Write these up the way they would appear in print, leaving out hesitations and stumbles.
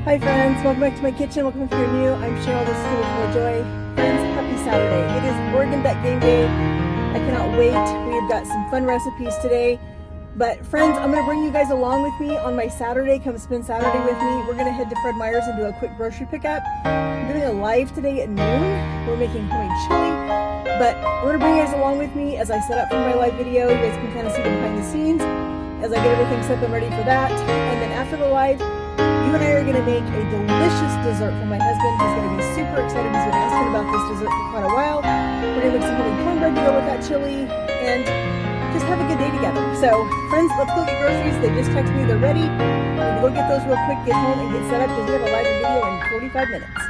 Hi friends, welcome back to my kitchen. Welcome if you're new. I'm Cheryl, this is Full of Joy. Friends, happy Saturday. It is Oregon Duck game day. I cannot wait. We've got some fun recipes today. But friends, I'm going to bring you guys along with me on my Saturday. Come spend Saturday with me. We're going to head to Fred Meyer's and do a quick grocery pickup. I'm doing a live today at noon. We're making homemade chili. But I'm going to bring you guys along with me as I set up for my live video. You guys can kind of see the behind the scenes as I get everything set up and ready for that. And then after the live, you and I are going to make a delicious dessert for my husband. He's going to be super excited. He's been asking about this dessert for quite a while. We're going to make some homemade cornbread to go with that chili and just have a good day together. So, friends, let's go get groceries. They just texted me they're ready. We'll go get those real quick, get home, and get set up because we have a live video in 45 minutes.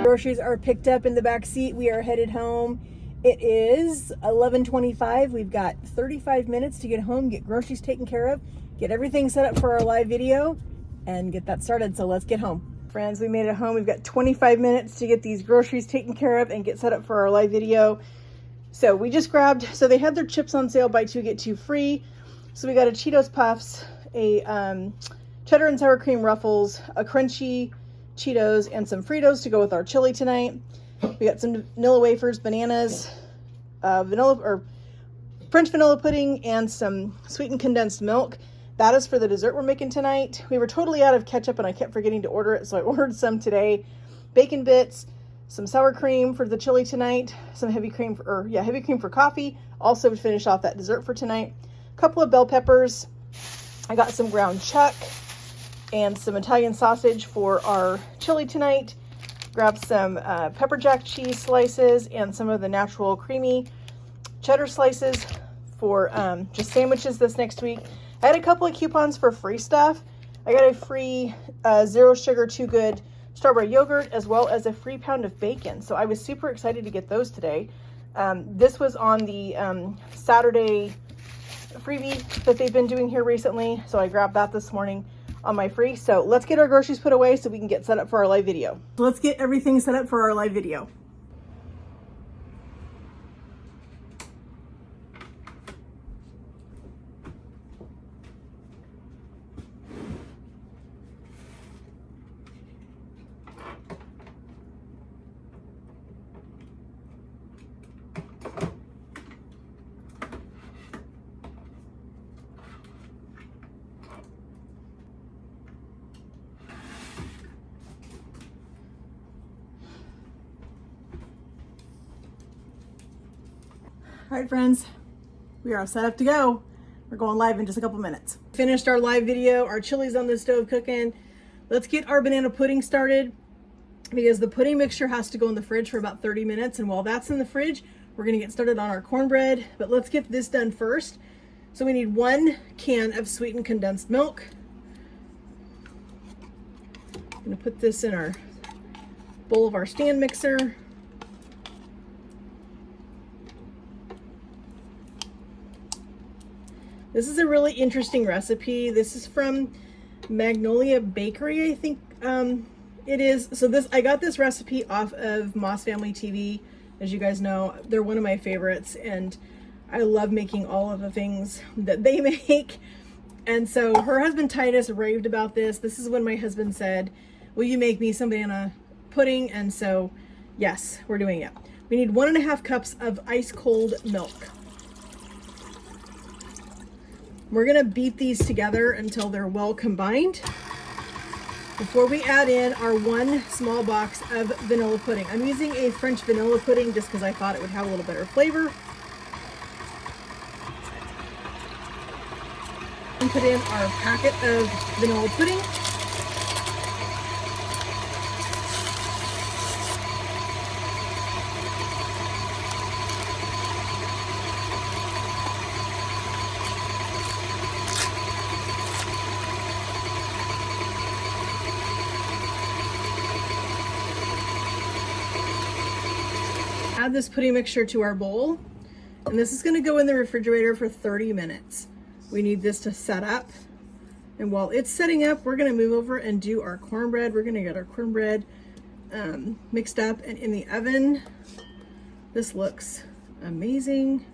Groceries are picked up in the back seat. We are headed home. It is 11:25. We've got 35 minutes to get home, get groceries taken care of, get everything set up for our live video, and get that started. So let's get home. Friends, we made it home. We've got 25 minutes to get these groceries taken care of and get set up for our live video. So we just grabbed, so they had their chips on sale, buy two, get two free. So we got a Cheetos Puffs, a cheddar and sour cream Ruffles, a crunchy Cheetos, and some Fritos to go with our chili tonight. We got some vanilla wafers, bananas, French vanilla pudding, and some sweetened condensed milk. That is for the dessert we're making tonight. We were totally out of ketchup and I kept forgetting to order it, so I ordered some today. Bacon bits, some sour cream for the chili tonight, some heavy cream for coffee, also to finish off that dessert for tonight. A couple of bell peppers. I got some ground chuck and some Italian sausage for our chili tonight. Grab some pepper jack cheese slices and some of the natural creamy cheddar slices for just sandwiches this next week. I had a couple of coupons for free stuff. I got a free zero sugar too good strawberry yogurt as well as a free pound of bacon. So I was super excited to get those today. This was on the Saturday freebie that they've been doing here recently. So I grabbed that this morning on my free. So let's get our groceries put away so we can get set up for our live video. Let's get everything set up for our live video. All right, friends, we are set up to go. We're going live in just a couple minutes. Finished our live video. Our chili's on the stove cooking. Let's get our banana pudding started because the pudding mixture has to go in the fridge for about 30 minutes. And while that's in the fridge, we're gonna get started on our cornbread, but let's get this done first. So we need 1 can of sweetened condensed milk. I'm gonna put this in our bowl of our stand mixer. This is a really interesting recipe. This is from Magnolia Bakery, I think it is. So I got this recipe off of Moss Family TV. As you guys know, they're one of my favorites and I love making all of the things that they make. And so her husband Titus raved about this. This is when my husband said, will you make me some banana pudding? And so yes, we're doing it. We need 1.5 cups of ice cold milk. We're gonna beat these together until they're well combined before we add in our 1 small box of vanilla pudding. I'm using a French vanilla pudding just because I thought it would have a little better flavor. And put in our packet of vanilla pudding. Add this pudding mixture to our bowl, and this is going to go in the refrigerator for 30 minutes. We need this to set up And while it's setting up, we're gonna move over and do our cornbread. We're gonna get our cornbread mixed up and in the oven. This looks amazing.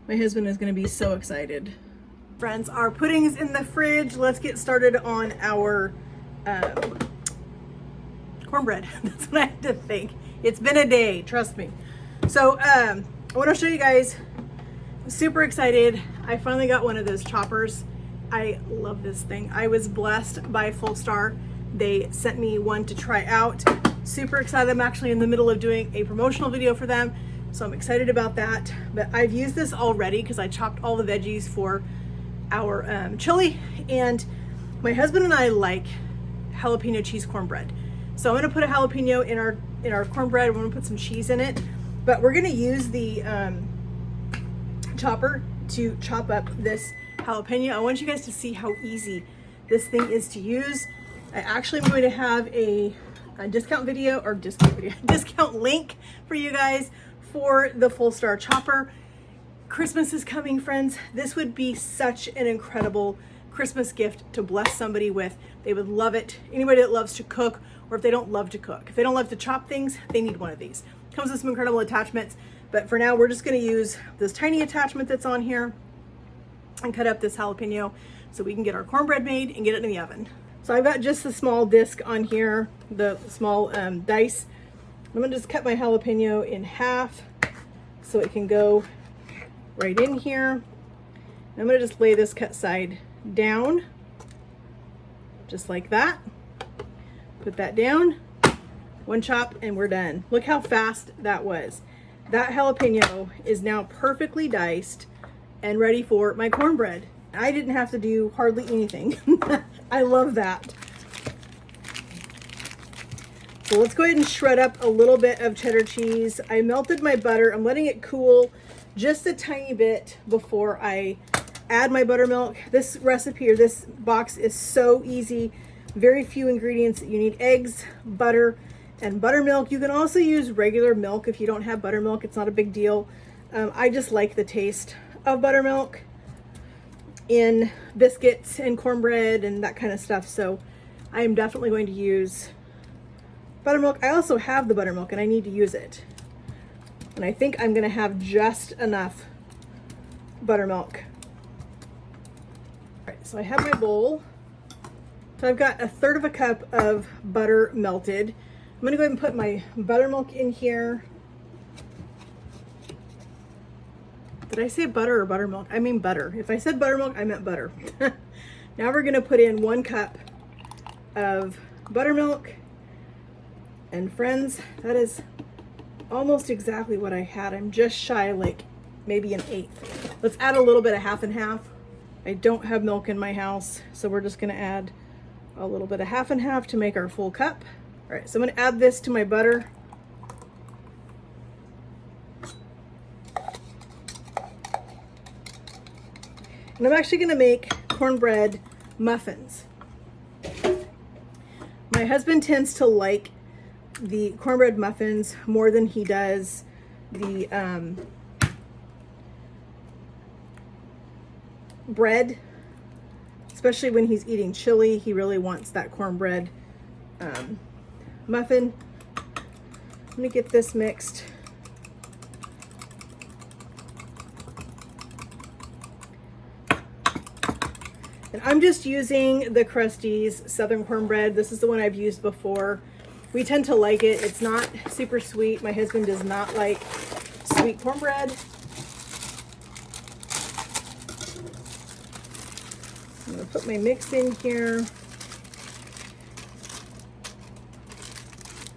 My husband is gonna be so excited. Friends, our pudding's in the fridge. Let's get started on our cornbread. That's what I had to think. It's been a day, trust me. So I want to show you guys. I'm super excited. I finally got one of those choppers. I love this thing. I was blessed by Full Star. They sent me one to try out. Super excited. I'm actually in the middle of doing a promotional video for them, so I'm excited about that. But I've used this already because I chopped all the veggies for our chili, and my husband and I like jalapeno cheese cornbread. So I'm gonna put a jalapeno in our cornbread. We're gonna put some cheese in it, but we're gonna use the chopper to chop up this jalapeno. I want you guys to see how easy this thing is to use. I actually am going to have a discount link for you guys for the Full Star chopper. Christmas is coming, friends. This would be such an incredible Christmas gift to bless somebody with. They would love it. Anybody that loves to cook, or if they don't love to cook, if they don't love to chop things, they need one of these. Comes with some incredible attachments, but for now we're just going to use this tiny attachment that's on here and cut up this jalapeno so we can get our cornbread made and get it in the oven. So I've got just the small disc on here, the small dice. I'm gonna just cut my jalapeno in half so it can go right in here. I'm gonna just lay this cut side down, just like that. Put that down, one chop, and we're done. Look how fast that was. That jalapeno is now perfectly diced and ready for my cornbread. I didn't have to do hardly anything. I love that. So let's go ahead and shred up a little bit of cheddar cheese. I melted my butter. I'm letting it cool just a tiny bit before I add my buttermilk. This recipe, or this box, is so easy. Very few ingredients. You need eggs, butter, and buttermilk. You can also use regular milk if you don't have buttermilk. It's not a big deal. I just like the taste of buttermilk in biscuits and cornbread and that kind of stuff. So I am definitely going to use buttermilk. I also have the buttermilk and I need to use it. And I think I'm gonna have just enough buttermilk. All right, so I have my bowl. So I've got 1/3 cup of butter melted. I'm gonna go ahead and put my buttermilk in here. Did I say butter or buttermilk? I mean butter. If I said buttermilk, I meant butter. Now we're gonna put in 1 cup of buttermilk. And friends, that is almost exactly what I had. I'm just shy, like maybe an 1/8. Let's add a little bit of half and half. I don't have milk in my house, so we're just gonna add a little bit of half and half to make our full cup. All right, so I'm gonna add this to my butter. And I'm actually gonna make cornbread muffins. My husband tends to like the cornbread muffins more than he does the bread, especially when he's eating chili. He really wants that cornbread muffin. I'm gonna get this mixed. And I'm just using the Krusteaz Southern Cornbread. This is the one I've used before. We tend to like it. It's not super sweet. My husband does not like sweet cornbread. I'm gonna put my mix in here.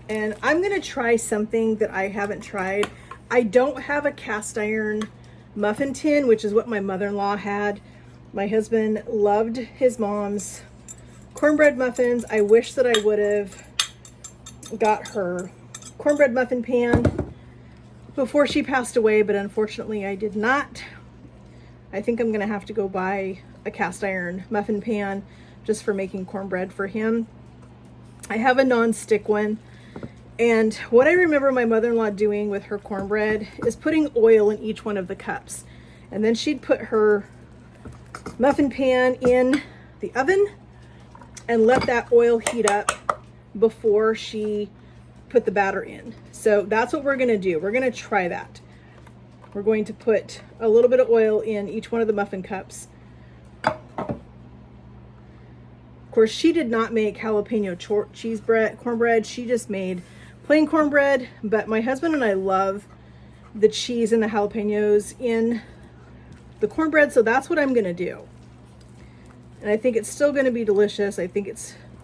And I'm gonna try something that I haven't tried. I don't have a cast iron muffin tin, which is what my mother-in-law had. My husband loved his mom's cornbread muffins. I wish that I would have got her cornbread muffin pan before she passed away, but unfortunately I did not. I think I'm gonna have to go buy a cast iron muffin pan just for making cornbread for him. I have a non-stick one, and what I remember my mother-in-law doing with her cornbread is putting oil in each one of the cups. And then she'd put her muffin pan in the oven and let that oil heat up before she put the batter in. So that's what we're gonna do. We're gonna try that. We're going to put a little bit of oil in each one of the muffin cups. Of course, she did not make jalapeno cornbread. She just made plain cornbread, but my husband and I love the cheese and the jalapenos in the cornbread, so that's what I'm gonna do. And I think it's still gonna be delicious. I think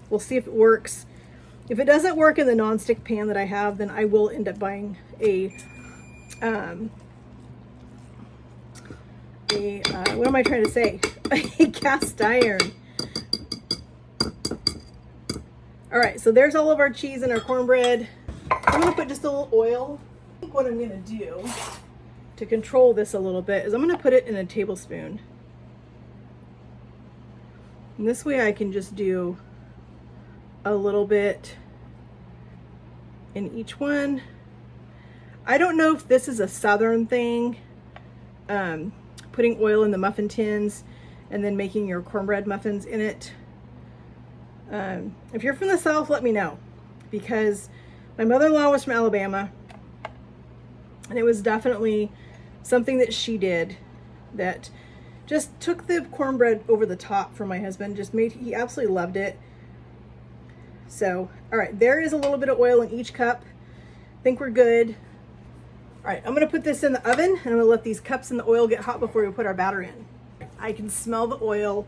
we'll see if it works. If it doesn't work in the nonstick pan that I have, then I will end up buying a what am I trying to say? A cast iron. All right, so there's all of our cheese and our cornbread. I'm gonna put just a little oil. I think what I'm gonna do to control this a little bit is I'm gonna put it in a tablespoon. And this way I can just do a little bit in each one. I don't know if this is a Southern thing, putting oil in the muffin tins and then making your cornbread muffins in it. If you're from the South, let me know, because my mother-in-law was from Alabama, and it was definitely something that she did that just took the cornbread over the top for my husband. He absolutely loved it. So, all right, there is a little bit of oil in each cup. I think we're good. All right, I'm gonna put this in the oven, and I'm gonna let these cups and the oil get hot before we put our batter in. I can smell the oil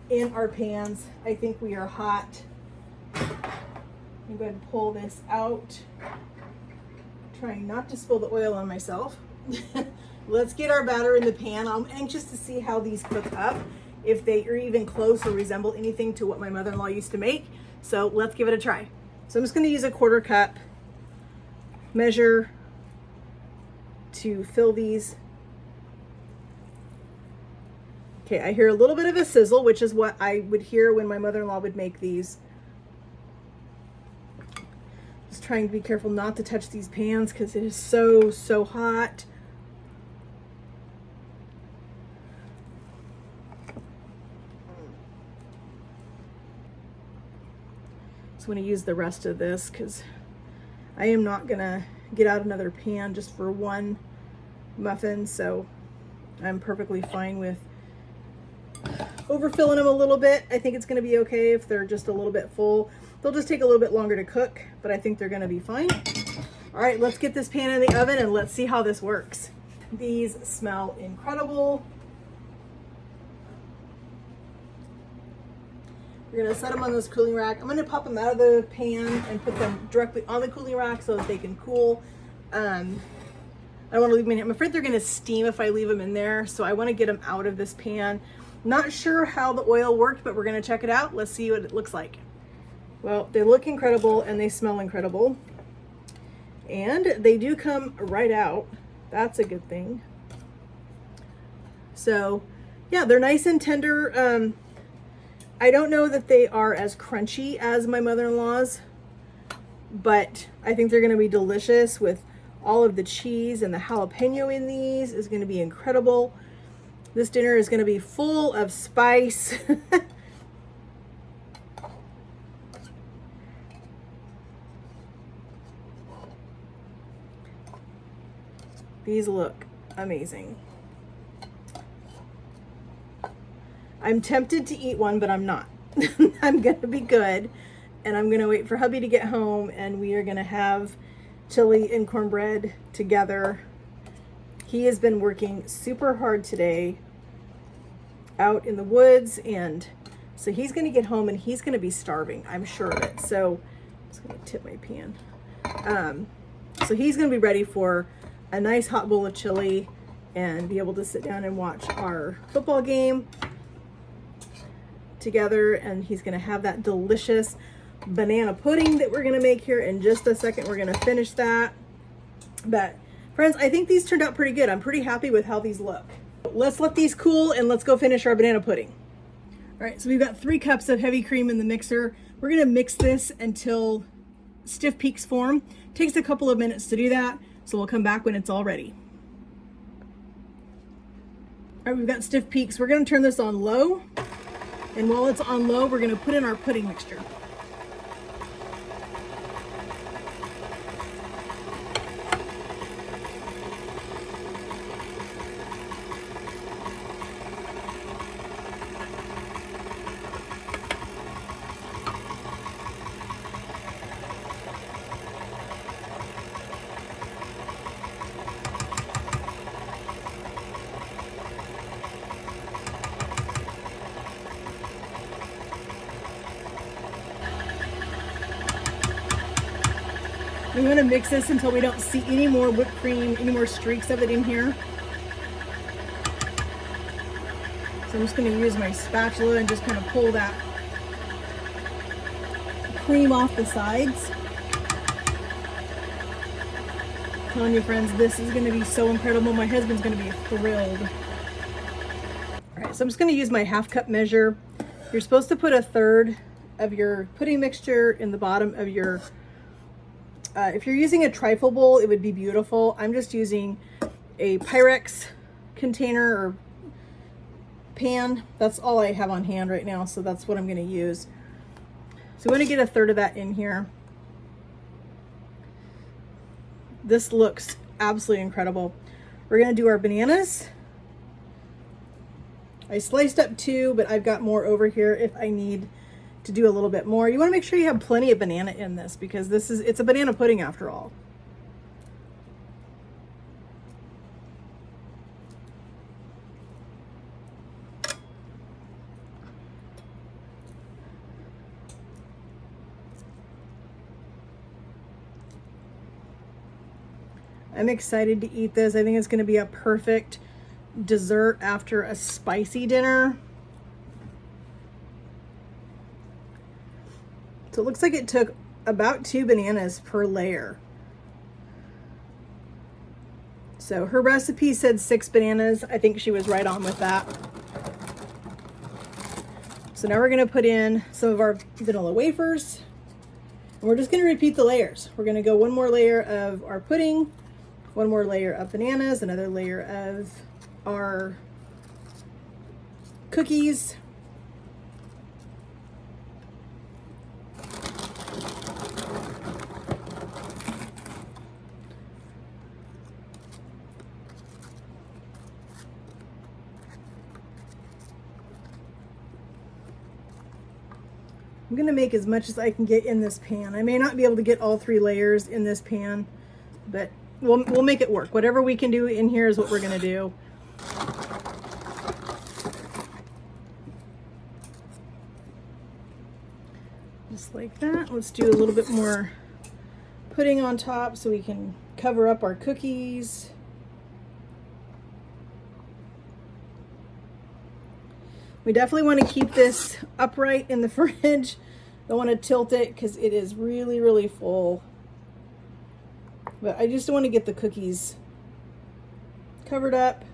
in our pans. I think we are hot. I'm going to go ahead and pull this out. Trying not to spill the oil on myself. Let's get our batter in the pan. I'm anxious to see how these cook up, if they are even close or resemble anything to what my mother-in-law used to make. So let's give it a try. So I'm just going to use a 1/4 cup measure to fill these. Okay, I hear a little bit of a sizzle, which is what I would hear when my mother-in-law would make these. Just trying to be careful not to touch these pans because it is so hot. So I'm going to use the rest of this because I am not going to get out another pan just for one muffin, so I'm perfectly fine with overfilling them a little bit. I think it's going to be okay if they're just a little bit full. They'll just take a little bit longer to cook, but I think they're going to be fine. All right, let's get this pan in the oven and let's see how this works. These smell incredible. We're going to set them on this cooling rack. I'm going to pop them out of the pan and put them directly on the cooling rack so that they can cool. I don't want to leave them in here. I'm afraid they're going to steam if I leave them in there, so I want to get them out of this pan. Not sure how the oil worked, but we're going to check it out. Let's see what it looks like. Well, they look incredible and they smell incredible. And they do come right out. That's a good thing. So, yeah, they're nice and tender. I don't know that they are as crunchy as my mother-in-law's, but I think they're going to be delicious with all of the cheese, and the jalapeno in these is going to be incredible. This dinner is going to be full of spice. These look amazing. I'm tempted to eat one, but I'm not. I'm going to be good, and I'm going to wait for hubby to get home, and we are going to have chili and cornbread together. He has been working super hard today out in the woods, and so he's going to get home and he's going to be starving, I'm sure of it. So I'm just going to tip my pan. So he's going to be ready for a nice hot bowl of chili and be able to sit down and watch our football game together, and he's going to have that delicious banana pudding that we're going to make here in just a second. We're going to finish that. But friends, I think these turned out pretty good. I'm pretty happy with how these look. Let's let these cool and let's go finish our banana pudding. All right, so we've got 3 cups of heavy cream in the mixer. We're going to mix this until stiff peaks form. Takes a couple of minutes to do that, so we'll come back when it's all ready. All right, we've got stiff peaks. We're gonna turn this on low. And while it's on low, we're gonna put in our pudding mixture. We want to mix this until we don't see any more whipped cream, any more streaks of it in here. So I'm just going to use my spatula and just kind of pull that cream off the sides. I'm telling you friends, this is going to be so incredible. My husband's going to be thrilled. All right, so I'm just going to use my 1/2 cup measure. You're supposed to put 1/3 of your pudding mixture in the bottom of your if you're using a trifle bowl, it would be beautiful. I'm just using a Pyrex container or pan. That's all I have on hand right now, so that's what I'm going to use. So we want to get 1/3 of that in here. This looks absolutely incredible. We're going to do our bananas. I sliced up 2, but I've got more over here if I need to do a little bit more. You want to make sure you have plenty of banana in this because it's a banana pudding after all. I'm excited to eat this. I think it's going to be a perfect dessert after a spicy dinner. So it looks like it took about 2 bananas per layer. So her recipe said 6 bananas. I think she was right on with that. So now we're going to put in some of our vanilla wafers. And we're just going to repeat the layers. We're going to go 1 more layer of our pudding, 1 more layer of bananas, another layer of our cookies. I'm gonna make as much as I can get in this pan. I may not be able to get all 3 layers in this pan, but we'll make it work. Whatever we can do in here is what we're gonna do. Just like that. Let's do a little bit more pudding on top so we can cover up our cookies. We definitely want to keep this upright in the fridge. Don't want to tilt it because it is really, really full. But I just want to get the cookies covered up.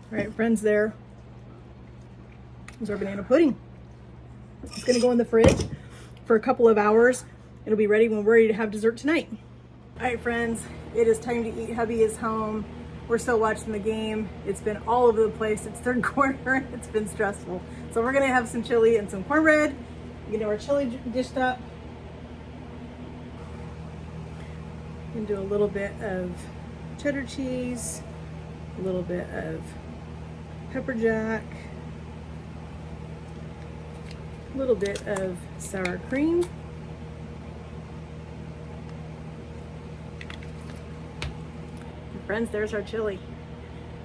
All right, friends, there's our banana pudding. It's gonna go in the fridge for a couple of hours. It'll be ready when we're ready to have dessert tonight. All right, friends, it is time to eat. Hubby is home. We're still watching the game. It's been all over the place. It's third quarter. It's been stressful. So we're gonna have some chili and some cornbread. You know, our chili dished up. We're gonna do a little bit of cheddar cheese, a little bit of pepper jack, a little bit of sour cream, and friends, there's our chili.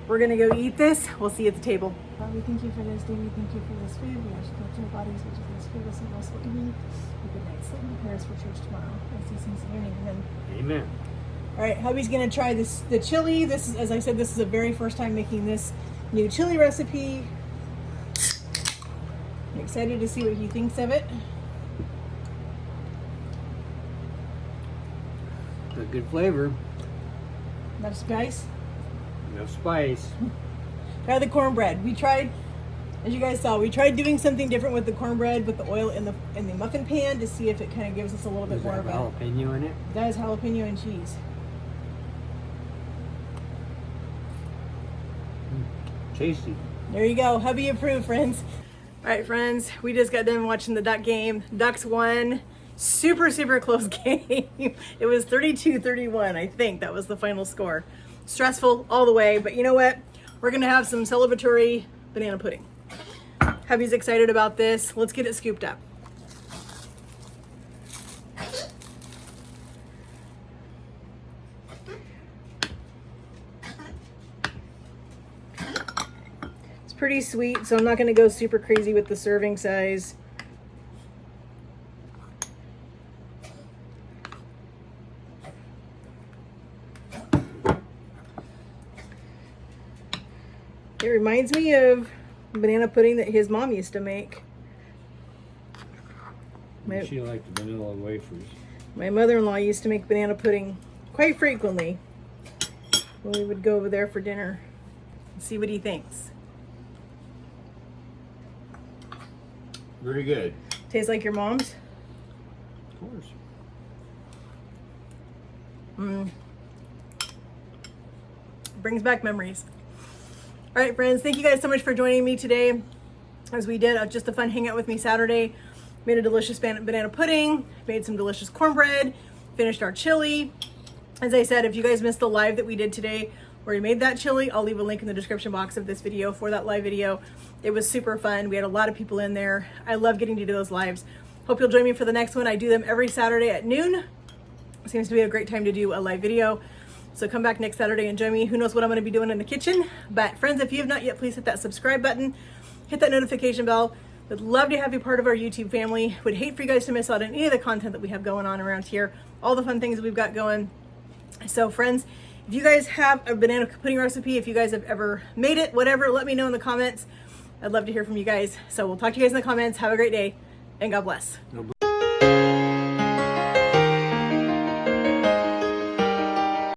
We're gonna go eat this. We'll see you at the table. We thank you for this day. We thank you for this food. We ask you to touch our bodies, which is this food, us and also what you need. A good night's sleep and prayers for church tomorrow. As these things in your name, amen. Amen. All right, hubby's gonna try the chili. This is, as I said, this is the very first time making this new chili recipe. Excited to see what he thinks of it. A good flavor. Enough spice. Enough spice. Try the cornbread. We tried, as you guys saw, we tried doing something different with the cornbread with the oil in the muffin pan to see if it kind of gives us a little bit Does it more have of a jalapeno in it? It does, jalapeno and cheese. Tasty. There you go. Hubby approved, friends. All right, friends. We just got done watching the Duck game. Ducks won. Super, super close game. It was 32-31, I think. That was the final score. Stressful all the way, but you know what? We're going to have some celebratory banana pudding. Hubby's excited about this. Let's get it scooped up. It's pretty sweet, so I'm not going to go super crazy with the serving size. It reminds me of banana pudding that his mom used to make. She liked the vanilla wafers. My mother-in-law used to make banana pudding quite frequently when we would go over there for dinner and see what he thinks. Very good. Tastes like your mom's? Of course. Brings back memories. All right, friends, thank you guys so much for joining me today as we did just a fun hangout with me Saturday. Made a delicious banana pudding, made some delicious cornbread, finished our chili. As I said, if you guys missed the live that we did today where we made that chili, I'll leave a link in the description box of this video for that live video. It was super fun. We had a lot of people in there. I love getting to do those lives. Hope you'll join me for the next one. I do them every Saturday at noon. Seems to be a great time to do a live video. So come back next Saturday and join me. Who knows what I'm going to be doing in the kitchen. But friends, if you have not yet, please hit that subscribe button. Hit that notification bell. Would love to have you part of our YouTube family. Would hate for you guys to miss out on any of the content that we have going on around here. All the fun things that we've got going. So friends, if you guys have a banana pudding recipe, if you guys have ever made it, whatever, let me know in the comments. I'd love to hear from you guys. So we'll talk to you guys in the comments. Have a great day and God bless.